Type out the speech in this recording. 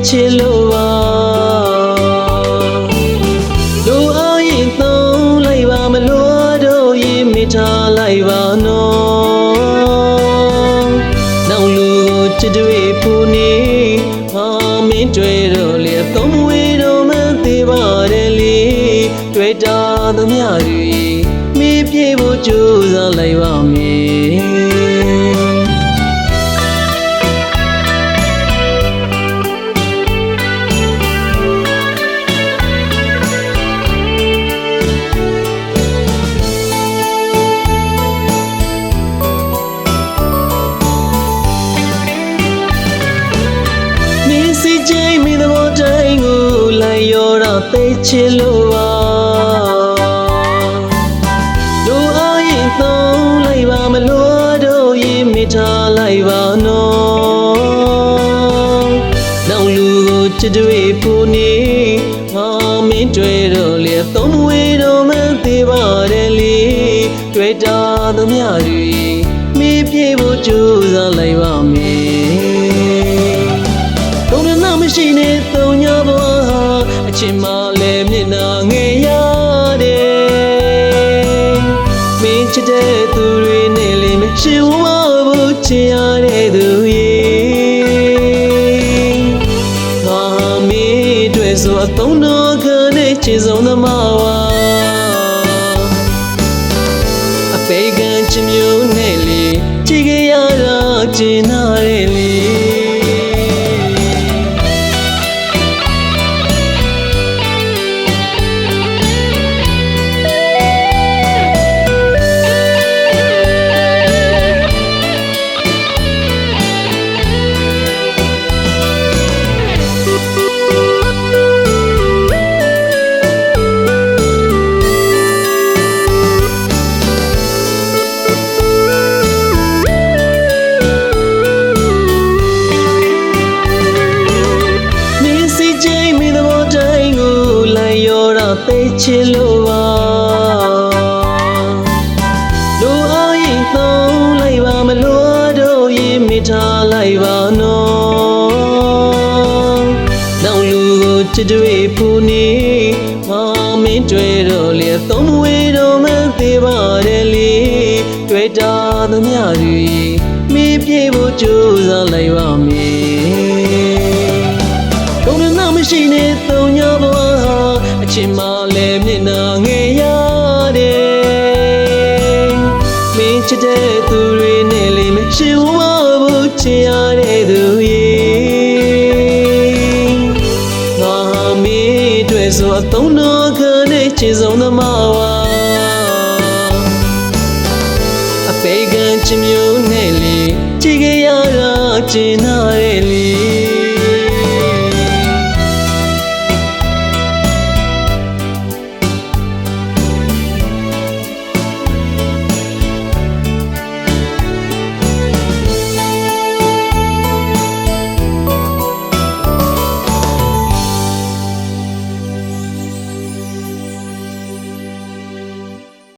ချစ်လို့ပါလူအားရင်သုံးလိုက်ပါမလို့တို့ရင်မိထားလိုက်ပါနော်နောက်လူကိုချစ်တွေဖူနေမင်းတွေ့တော့လေသုံးဝေးတော့မသိပါတယ်လေတွေ့တာသမျှတွေမိပြေဖို့ကြိုးစားလိုက်ပါမယ်သိချစ်လို့ပါလူအားရင်သုံးလိုက်ပါမလို့တို့ရင်မိထားလိုက်ပါနော်နောက်လူကိုချစ်တွေဖူနေမင်းတွေ့တော့လေသုံးဝေးတော့မသိပါတယ်လေတွေ့တာသမျှတွေမိပြေဖို့ကြိုးစားလိုက်ပါမယ်ဘုံနာမရှိနဲ့သုံးညဘဝအချင်းမလည်းမျက်နှာငယ်ရတယ်မင်းချစ်တဲ့သူတွေနဲ့လည်းမရှိဘူးချင်ရတဲ့သူရေငါမင်းတွေ့ဆိုအသုံးတော်ကနဲ့ချစ်ဆုံးသမားဝါအပေကံချစ်မျိုးနဲ့လေချစ်ခဲ့ရတာကျင်နာတယ်လေသိချစ်လို့ပါလူအားရင်သုံးလိုက်ပါမလို့တို့ရင်မိထားလိုက်ပါနော်နောက်လူကိုချစ်တွေဖူနေမင်းတွေ့တော့လေသုံးဝေးတော့မသိပါတယ်လေတွေ့တာသမျှတွေမိပြေဖို့ကြိုးစားလိုက်ပါမယ်ဘုံနာမရှိနဲ့သုံးညဘဝအချင်းမလည်းမျက်နှာငယ်ရတယ်မင်းချစ်တဲ့သူတွေနဲ့လည်းမရှိဘူးချင်ရတဲ့သူရေငါမင်းတွေ့ဆိုအသုံးတော်ကနဲ့ချစ်ဆုံးသမားဝါအပေကံချစ်မျိုးနဲ့လေချစ်ခဲ့ရတာကျင်နာ